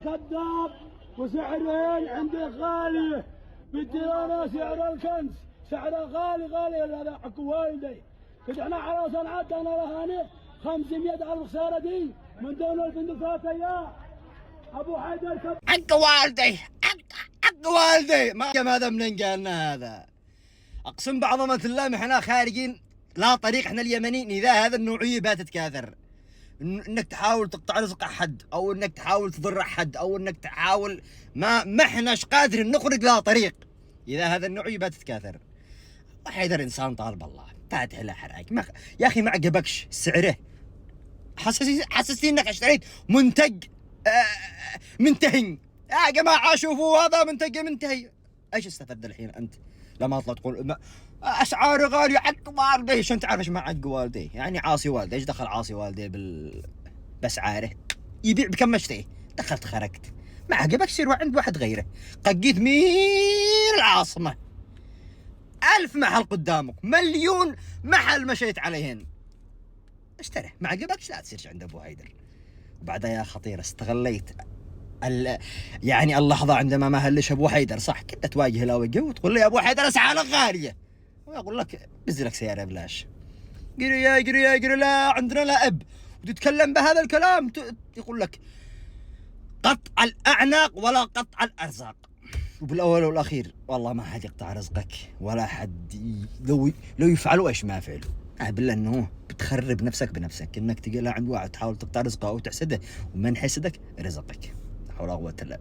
كذاب وسعرين عندي غالية. بدي انا سعر الكنز سعره غالي هذا حق والدي. كنت احنا على صنعت انا رهاني 500,000 خسارة دي من دون الفندقات يا ابو حيدر. حق والدي حق والدي ما هذا منين جانا هذا؟ اقسم بعظمة الله احنا خارجين لا طريق، احنا اليمنيين اذا هذا النوعية باتت كاثر انك تحاول تقطع رزق احد او انك تحاول تضر احد او انك تحاول ما احناش قادرين نخرج لا طريق اذا هذا النوعية باتت كاثر. حيدر انسان طالب الله فاتح له حراق يا اخي ما عجبكش سعره، حسستني انك اشتريت منتج منتهي. يا جماعه شوفوا هذا منتج منتهي. ايش استفدت الحين انت لما تطلع تقول اسعار غاليه حق والدي؟ شو انت عارف ايش مع حق والدي؟ يعني عاصي والدي، ايش دخل عاصي والدي باسعاره؟ يبيع بكم اشتري، دخلت خرجت ما عجبك سير عند واحد غيره. ققيت مين العاصمه 1000 محل قدامك، مليون محل مشيت عليهن، اشتري ما عجبكش لا تصيرش عند ابو حيدر. وبعدها يا خطير استغليت يعني اللحظة عندما ما هلش ابو حيدر صح، كنت تواجه له وجه وتقول لي يا ابو حيدر اسعارك غالية، ويقول لك بزلك سيارة بلاش. قري لا عندنا لا اب، وتتكلم بهذا الكلام يقول لك قطع الاعناق ولا قطع الارزاق. وبالاول والاخير والله ما حد يقطع رزقك ولا حد لو يفعلوا ايش ما فعلوا. بالله انه بتخرب نفسك بنفسك، انك تجي عند واحد تحاول تقطع رزقه او تحسده، ومن حسدك رزقك. لا حول ولا قوة الا بالله.